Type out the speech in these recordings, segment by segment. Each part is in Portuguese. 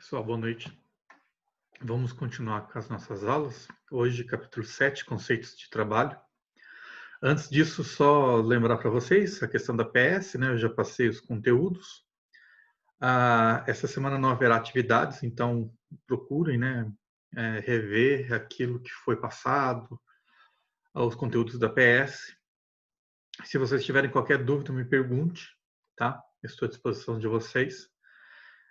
Pessoal, boa noite. Vamos continuar com as nossas aulas. Hoje, capítulo 7, conceitos de trabalho. Antes disso, só lembrar para vocês a questão da PS, né? Eu já passei os conteúdos. Essa semana não haverá atividades, então procurem, né? Rever aquilo que foi passado, os conteúdos da PS. Se vocês tiverem qualquer dúvida, me pergunte, tá? Estou à disposição de vocês.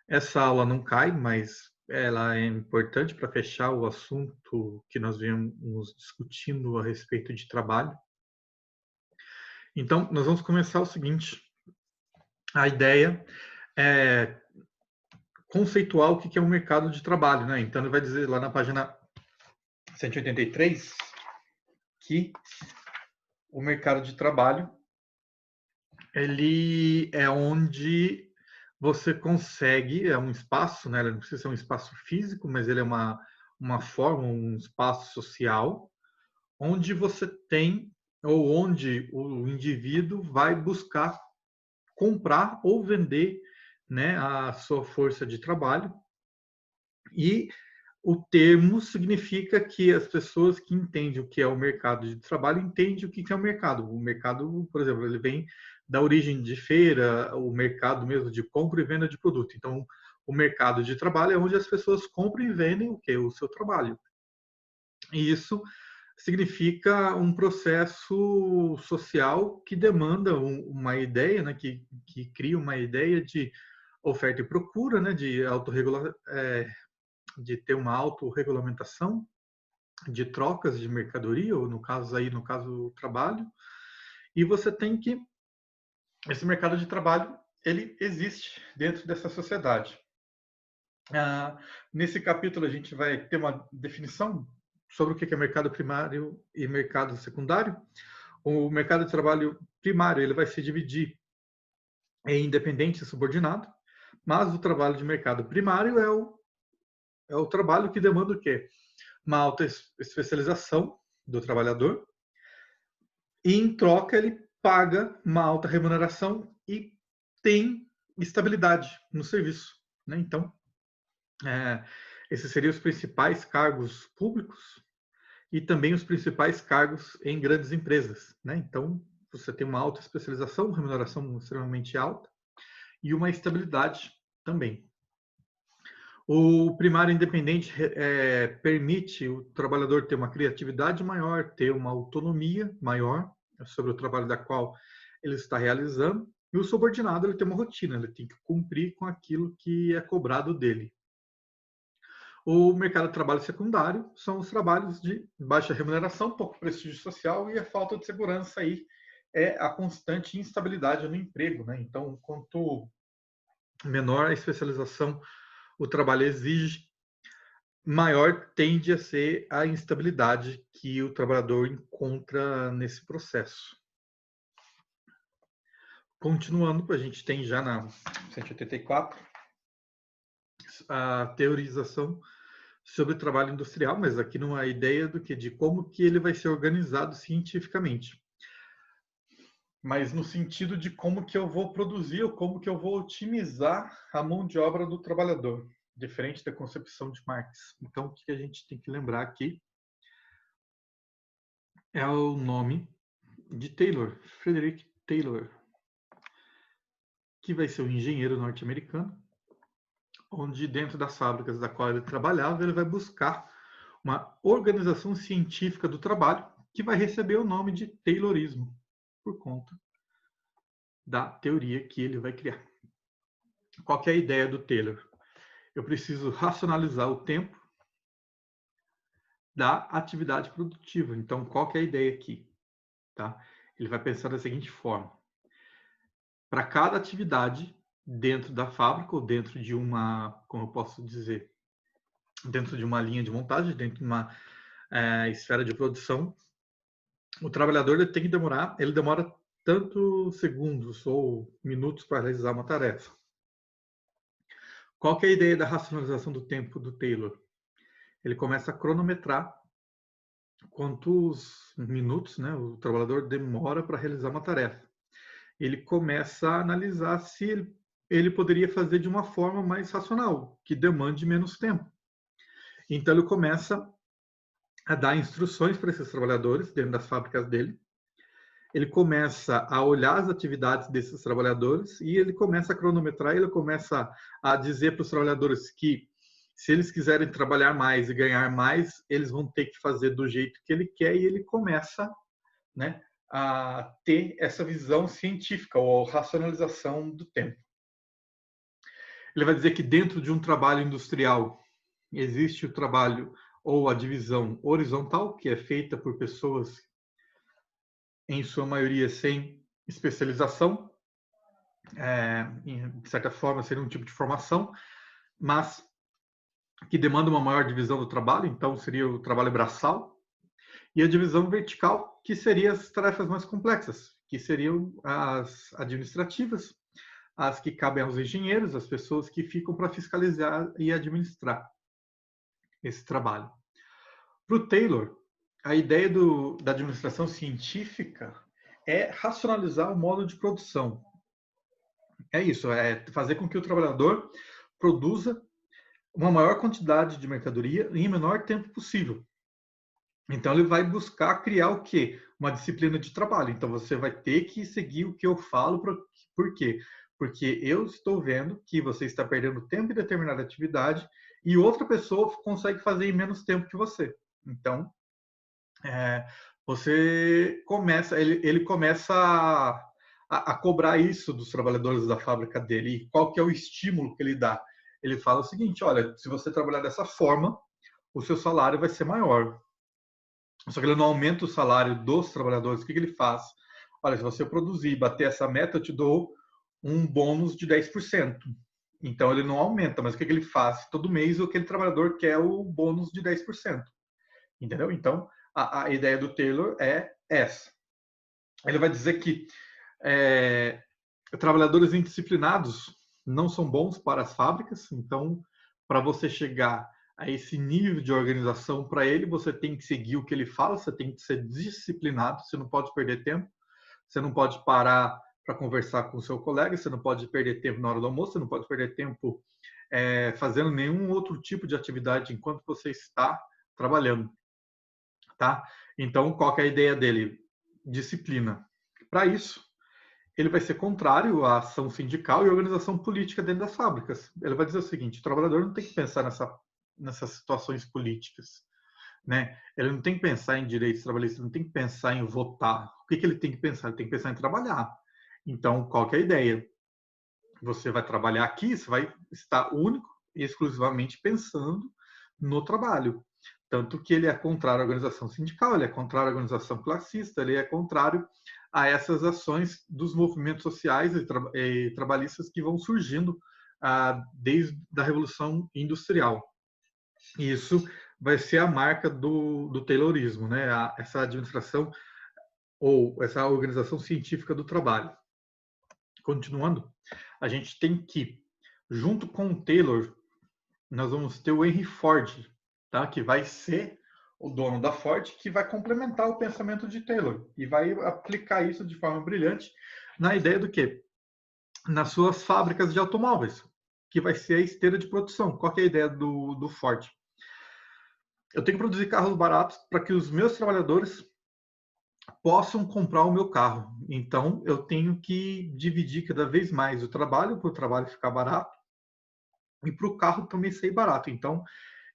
Essa aula não cai, mas ela é importante para fechar o assunto que nós viemos discutindo a respeito de trabalho. Então, nós vamos começar o seguinte. A ideia é conceituar o que é um mercado de trabalho, né? Então, ele vai dizer lá na página 183 que o mercado de trabalho ele é onde você consegue, é um espaço, né? Ele não precisa ser um espaço físico, mas ele é uma forma, um espaço social, onde você tem, ou onde o indivíduo vai buscar comprar ou vender, né, a sua força de trabalho. E o termo significa que as pessoas que entendem o que é o mercado de trabalho entendem o que é o mercado. O mercado, por exemplo, ele vem da origem de feira, o mercado mesmo de compra e venda de produto. Então, o mercado de trabalho é onde as pessoas compram e vendem o que? O seu trabalho. E isso significa um processo social que demanda uma ideia, né, que cria uma ideia de oferta e procura, né, de ter uma autorregulamentação de trocas de mercadoria, ou no caso o trabalho, e você tem que esse mercado de trabalho ele existe dentro dessa sociedade. Nesse capítulo a gente vai ter uma definição sobre o que é mercado primário e mercado secundário. O mercado de trabalho primário ele vai se dividir em independente e subordinado, mas o trabalho de mercado primário é o trabalho que demanda o quê? Uma alta especialização do trabalhador, e em troca ele paga uma alta remuneração e tem estabilidade no serviço, né? Então, esses seriam os principais cargos públicos e também os principais cargos em grandes empresas, né? Então, você tem uma alta especialização, remuneração extremamente alta e uma estabilidade também. O primário independente permite o trabalhador ter uma criatividade maior, ter uma autonomia maior sobre o trabalho da qual ele está realizando, e o subordinado ele tem uma rotina, ele tem que cumprir com aquilo que é cobrado dele. O mercado de trabalho secundário são os trabalhos de baixa remuneração, pouco prestígio social e a falta de segurança aí é a constante instabilidade no emprego, né? Então, quanto menor a especialização o trabalho exige, maior tende a ser a instabilidade que o trabalhador encontra nesse processo. Continuando, a gente tem já na 184 a teorização sobre o trabalho industrial, mas aqui numa ideia de como que ele vai ser organizado cientificamente. Mas no sentido de como que eu vou produzir ou como que eu vou otimizar a mão de obra do trabalhador, diferente da concepção de Marx. Então, o que a gente tem que lembrar aqui é o nome de Taylor, Frederick Taylor, que vai ser um engenheiro norte-americano, onde dentro das fábricas da qual ele trabalhava, ele vai buscar uma organização científica do trabalho que vai receber o nome de Taylorismo, por conta da teoria que ele vai criar. Qual que é a ideia do Taylor? Eu preciso racionalizar o tempo da atividade produtiva. Então, qual que é a ideia aqui? Tá? Ele vai pensar da seguinte forma. Para cada atividade dentro da fábrica ou dentro de uma, como eu posso dizer, dentro de uma linha de montagem, dentro de uma esfera de produção, o trabalhador ele demora tantos segundos ou minutos para realizar uma tarefa. Qual que é a ideia da racionalização do tempo do Taylor? Ele começa a cronometrar quantos minutos, né, o trabalhador demora para realizar uma tarefa. Ele começa a analisar se ele ele poderia fazer de uma forma mais racional, que demande menos tempo. Então, ele começa a dar instruções para esses trabalhadores dentro das fábricas dele. Ele começa a olhar as atividades desses trabalhadores e ele começa a cronometrar, ele começa a dizer para os trabalhadores que se eles quiserem trabalhar mais e ganhar mais, eles vão ter que fazer do jeito que ele quer, e ele começa, né, a ter essa visão científica ou racionalização do tempo. Ele vai dizer que dentro de um trabalho industrial existe o trabalho ou a divisão horizontal, que é feita por pessoas, em sua maioria, sem especialização, de certa forma seria um tipo de formação, mas que demanda uma maior divisão do trabalho, então seria o trabalho braçal, e a divisão vertical, que seria as tarefas mais complexas, que seriam as administrativas, as que cabem aos engenheiros, as pessoas que ficam para fiscalizar e administrar esse trabalho. Para o Taylor, a ideia da administração científica é racionalizar o modo de produção. É isso, é fazer com que o trabalhador produza uma maior quantidade de mercadoria em menor tempo possível. Então, ele vai buscar criar o quê? Uma disciplina de trabalho. Então, você vai ter que seguir o que eu falo. Por quê? Porque eu estou vendo que você está perdendo tempo em determinada atividade e outra pessoa consegue fazer em menos tempo que você. Então, você começa, ele começa a cobrar isso dos trabalhadores da fábrica dele. E qual que é o estímulo que ele dá? Ele fala o seguinte: olha, se você trabalhar dessa forma, o seu salário vai ser maior. Só que ele não aumenta o salário dos trabalhadores. O que ele faz? Olha, se você produzir e bater essa meta, eu te dou um bônus de 10%. Então, ele não aumenta, mas o que ele faz? Todo mês, aquele trabalhador quer o bônus de 10%. Entendeu? Então, a ideia do Taylor é essa. Ele vai dizer que trabalhadores indisciplinados não são bons para as fábricas. Então, para você chegar a esse nível de organização para ele, você tem que seguir o que ele fala, você tem que ser disciplinado, você não pode perder tempo, você não pode parar para conversar com o seu colega, você não pode perder tempo na hora do almoço, você não pode perder tempo fazendo nenhum outro tipo de atividade enquanto você está trabalhando. Tá? Então, qual que é a ideia dele? Disciplina. Para isso, ele vai ser contrário à ação sindical e organização política dentro das fábricas. Ele vai dizer o seguinte: o trabalhador não tem que pensar nessas situações políticas, né? Ele não tem que pensar em direitos trabalhistas, não tem que pensar em votar. O que ele tem que pensar? Ele tem que pensar em trabalhar. Então, qual que é a ideia? Você vai trabalhar aqui, você vai estar único e exclusivamente pensando no trabalho. Tanto que ele é contrário à organização sindical, ele é contrário à organização classista, ele é contrário a essas ações dos movimentos sociais e trabalhistas que vão surgindo desde a Revolução Industrial. E isso vai ser a marca do Taylorismo, né? Essa administração ou essa organização científica do trabalho. Continuando, a gente tem que, junto com o Taylor, nós vamos ter o Henry Ford, tá? Que vai ser o dono da Ford, que vai complementar o pensamento de Taylor e vai aplicar isso de forma brilhante na ideia do quê? Nas suas fábricas de automóveis, que vai ser a esteira de produção. Qual que é a ideia do Ford? Eu tenho que produzir carros baratos para que os meus trabalhadores possam comprar o meu carro. Então, eu tenho que dividir cada vez mais o trabalho, para o trabalho ficar barato e para o carro também ser barato. Então,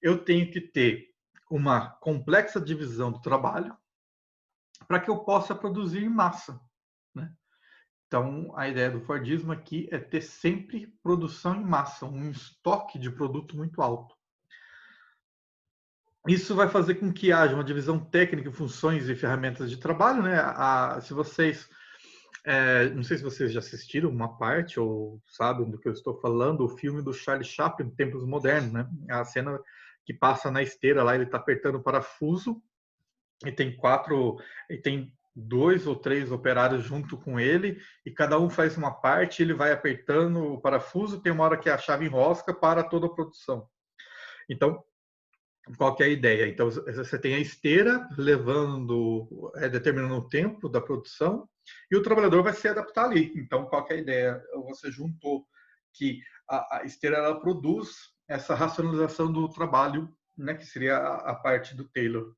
eu tenho que ter uma complexa divisão do trabalho para que eu possa produzir em massa, né? Então, a ideia do Fordismo aqui é ter sempre produção em massa, um estoque de produto muito alto. Isso vai fazer com que haja uma divisão técnica em funções e ferramentas de trabalho, né? Se vocês, não sei se vocês já assistiram uma parte ou sabem do que eu estou falando, o filme do Charlie Chaplin, Tempos Modernos, né? A cena que passa na esteira lá, ele está apertando o parafuso e tem 2 ou 3 operários junto com ele e cada um faz uma parte, ele vai apertando o parafuso, tem uma hora que a chave enrosca para toda a produção. Então, qual que é a ideia? Então, você tem a esteira determinando o tempo da produção e o trabalhador vai se adaptar ali. Então, qual que é a ideia? Você juntou que a esteira ela produz essa racionalização do trabalho, né, que seria a parte do Taylor.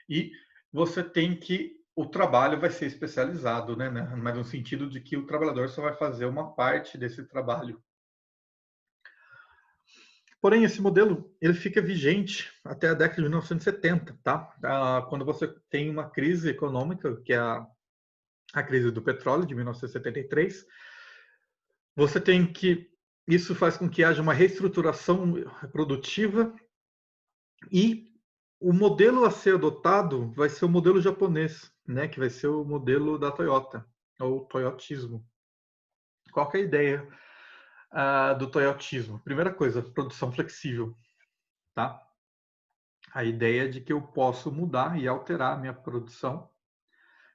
E você tem que o trabalho vai ser especializado, né, mas no sentido de que o trabalhador só vai fazer uma parte desse trabalho. Porém, esse modelo ele fica vigente até a década de 1970, tá? Quando você tem uma crise econômica, que é a crise do petróleo de 1973, você tem que isso faz com que haja uma reestruturação produtiva e o modelo a ser adotado vai ser o modelo japonês, né? Que vai ser o modelo da Toyota, ou toyotismo. Qual que é a ideia do toyotismo? Primeira coisa, produção flexível, tá? A ideia de que eu posso mudar e alterar a minha produção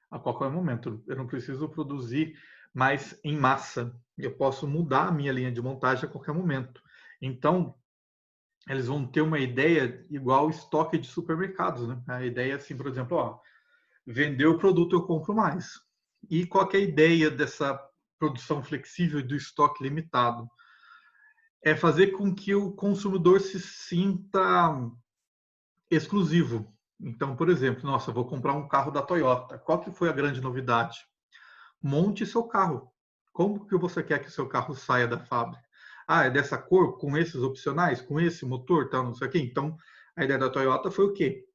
a qualquer momento. Eu não preciso produzir mais em massa. Eu posso mudar a minha linha de montagem a qualquer momento. Então, eles vão ter uma ideia igual estoque de supermercados, né? A ideia é assim, por exemplo, ó, vender o produto eu compro mais. E qual é a ideia dessa produção flexível do estoque limitado? É fazer com que o consumidor se sinta exclusivo. Então, por exemplo, nossa, vou comprar um carro da Toyota. Qual que foi a grande novidade? Monte seu carro. Como que você quer que o seu carro saia da fábrica? Ah, é dessa cor, com esses opcionais, com esse motor, tal, não sei o quê. Então, a ideia da Toyota foi o quê?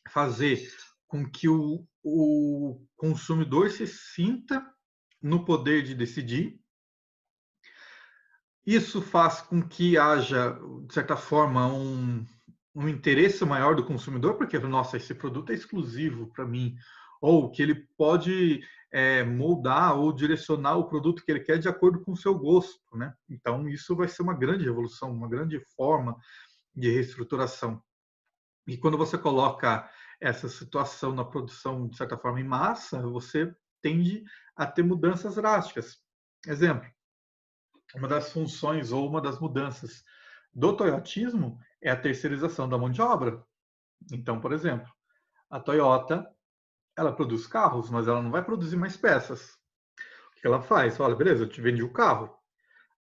Fazer com que o consumidor se sinta no poder de decidir. Isso faz com que haja, de certa forma, um interesse maior do consumidor, porque, nossa, esse produto é exclusivo para mim, ou que ele pode moldar ou direcionar o produto que ele quer de acordo com o seu gosto, né? Então, isso vai ser uma grande revolução, uma grande forma de reestruturação. E quando você coloca essa situação na produção, de certa forma, em massa, você tende a ter mudanças drásticas. Exemplo, uma das funções ou uma das mudanças do toyotismo é a terceirização da mão de obra. Então, por exemplo, a Toyota, ela produz carros, mas ela não vai produzir mais peças. O que ela faz? Olha, beleza, eu te vendi o carro.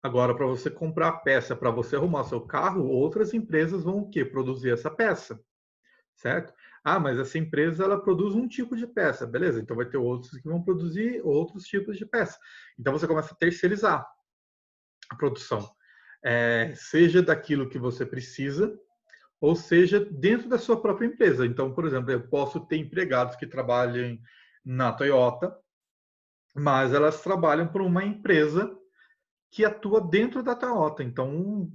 Agora, para você comprar a peça, para você arrumar seu carro, outras empresas vão o quê? Produzir essa peça, certo? Ah, mas essa empresa, ela produz um tipo de peça. Beleza, então vai ter outros que vão produzir outros tipos de peça. Então, você começa a terceirizar a produção. Seja daquilo que você precisa, ou seja, dentro da sua própria empresa. Então, por exemplo, eu posso ter empregados que trabalhem na Toyota, mas elas trabalham por uma empresa que atua dentro da Toyota. Então,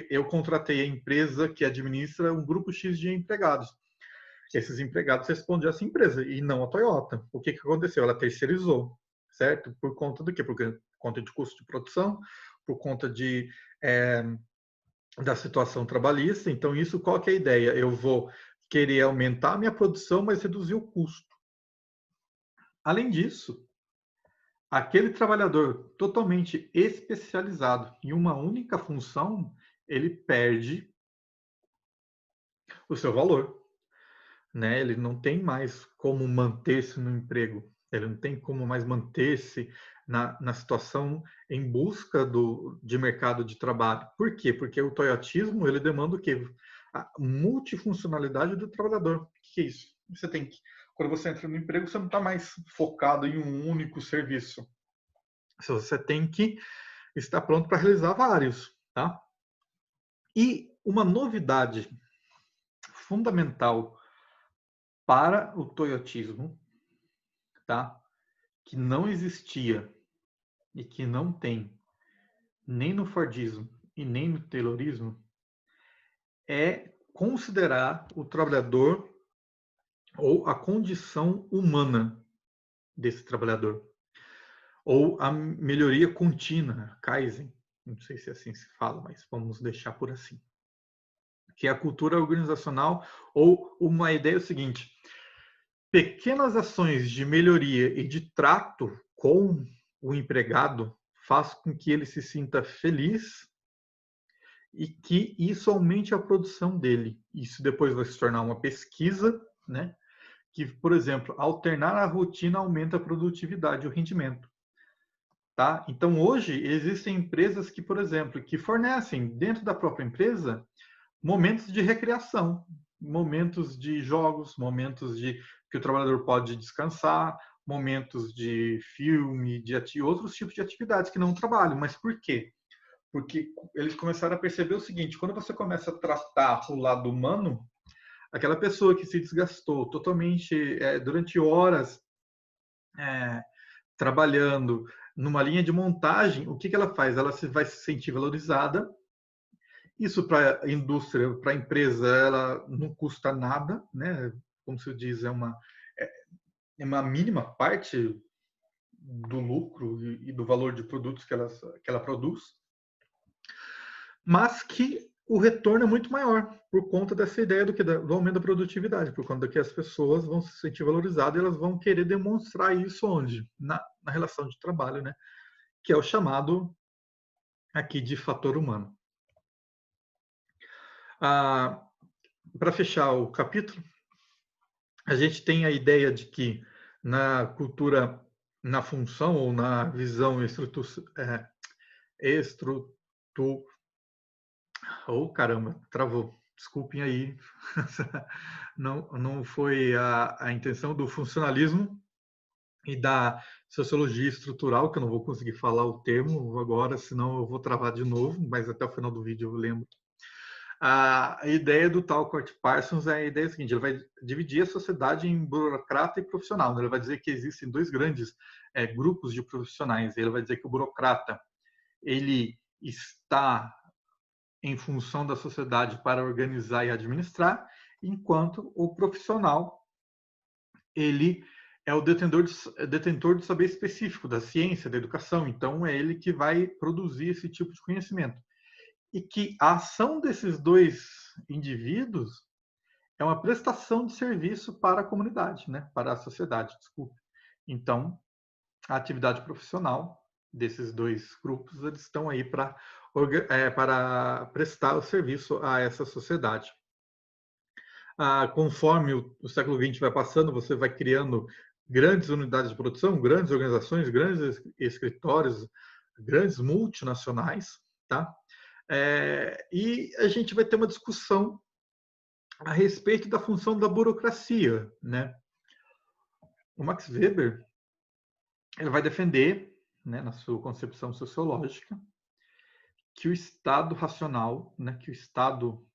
eu contratei a empresa que administra um grupo X de empregados. Esses empregados respondem a essa empresa e não a Toyota. O que aconteceu? Ela terceirizou, certo? Por conta do quê? Por conta de custo de produção, por conta da situação trabalhista. Então, isso qual que é a ideia? Eu vou querer aumentar a minha produção, mas reduzir o custo. Além disso, aquele trabalhador totalmente especializado em uma única função, ele perde o seu valor, né? Ele não tem mais como manter-se no emprego, ele não tem como mais manter-se na situação em busca de mercado de trabalho. Por quê? Porque o toyotismo ele demanda o quê? A multifuncionalidade do trabalhador. O que é isso? Você tem que, quando você entra no emprego, você não está mais focado em um único serviço. Você tem que estar pronto para realizar vários, tá? E uma novidade fundamental para o toyotismo, tá? Que não existia e que não tem nem no Fordismo e nem no Taylorismo é considerar o trabalhador ou a condição humana desse trabalhador ou a melhoria contínua, Kaizen, não sei se assim se fala, mas vamos deixar por assim, que é a cultura organizacional ou uma ideia é o seguinte: pequenas ações de melhoria e de trato com o empregado faz com que ele se sinta feliz e que isso aumente a produção dele. Isso depois vai se tornar uma pesquisa, né? Que, por exemplo, alternar a rotina aumenta a produtividade e o rendimento. tá? Então, hoje, existem empresas que, por exemplo, que fornecem dentro da própria empresa momentos de recreação, momentos de jogos, momentos de que o trabalhador pode descansar, momentos de filme, de outros tipos de atividades que não trabalham. Mas por quê? Porque eles começaram a perceber o seguinte: quando você começa a tratar o lado humano, aquela pessoa que se desgastou totalmente durante horas trabalhando numa linha de montagem, o que, que ela faz? Ela vai se sentir valorizada. Isso para a indústria, para a empresa, ela não custa nada, né? Como se diz, é uma mínima parte do lucro e do valor de produtos que ela produz, mas que o retorno é muito maior por conta dessa ideia do aumento da produtividade, por conta que as pessoas vão se sentir valorizadas e elas vão querer demonstrar isso onde? Na relação de trabalho, né? Que é o chamado aqui de fator humano. Para fechar o capítulo, a gente tem a ideia de que na cultura, na função ou na visão oh, caramba, travou. Desculpem aí. Não foi a intenção do funcionalismo e da sociologia estrutural, que eu não vou conseguir falar o termo agora, senão eu vou travar de novo, mas até o final do vídeo eu lembro. A ideia do Talcott Parsons é a ideia seguinte: ele vai dividir a sociedade em burocrata e profissional. Ele vai dizer que existem dois grandes grupos de profissionais. Ele vai dizer que o burocrata ele está em função da sociedade para organizar e administrar, enquanto o profissional ele é o detentor de saber específico da ciência, da educação. Então é ele que vai produzir esse tipo de conhecimento. E que a ação desses dois indivíduos é uma prestação de serviço para a comunidade, né? Para a sociedade, desculpe. Então, a atividade profissional desses dois grupos, eles estão aí para prestar o serviço a essa sociedade. Conforme o século XX vai passando, você vai criando grandes unidades de produção, grandes organizações, grandes escritórios, grandes multinacionais, tá? E a gente vai ter uma discussão a respeito da função da burocracia, né? O Max Weber ele vai defender, né, na sua concepção sociológica, que o Estado racional, né, que o Estado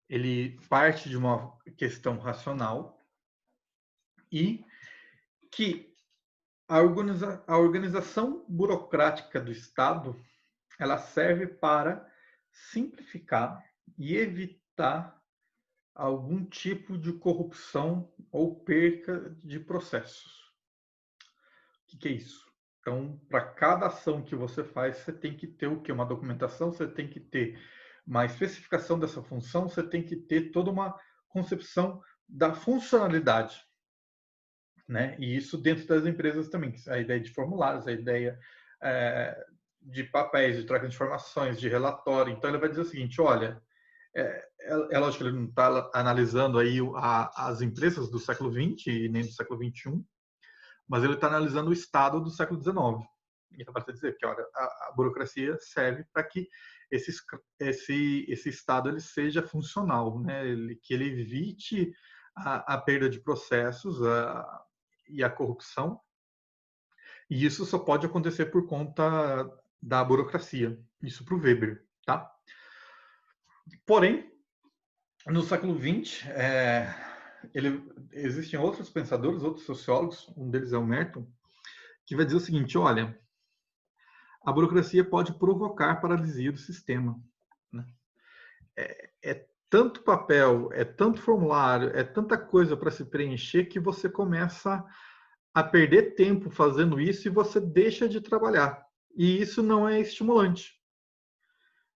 ele parte de uma questão racional e que a organização burocrática do Estado ela serve para simplificar e evitar algum tipo de corrupção ou perca de processos. O que é isso? Então, para cada ação que você faz, você tem que ter o quê? Uma documentação, você tem que ter uma especificação dessa função, você tem que ter toda uma concepção da funcionalidade, né? E isso dentro das empresas também, a ideia de formulários, a ideia de papéis, de troca de informações, de relatório. Então, ele vai dizer o seguinte: olha, é lógico que ele não está analisando aí as empresas do século XX e nem do século XXI, mas ele está analisando o Estado do século XIX. E ele vai dizer que olha, a burocracia serve para que esse Estado ele seja funcional, né? Que ele evite a perda de processos e a corrupção. E isso só pode acontecer por conta da burocracia. Isso para o Weber, tá? Porém, no século XX, existem outros pensadores, outros sociólogos, um deles é o Merton, que vai dizer o seguinte: olha, a burocracia pode provocar paralisia do sistema, né? É tanto papel, é tanto formulário, é tanta coisa para se preencher que você começa a perder tempo fazendo isso e você deixa de trabalhar. E isso não é estimulante,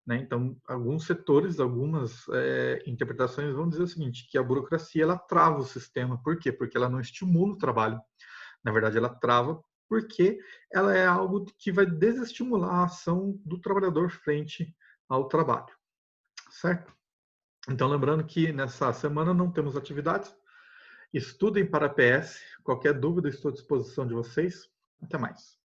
né? Então, alguns setores, algumas interpretações vão dizer o seguinte, que a burocracia ela trava o sistema. Por quê? Porque ela não estimula o trabalho. Na verdade, ela trava porque ela é algo que vai desestimular a ação do trabalhador frente ao trabalho, certo? Então, lembrando que nessa semana não temos atividades. Estudem para PS. Qualquer dúvida, estou à disposição de vocês. Até mais.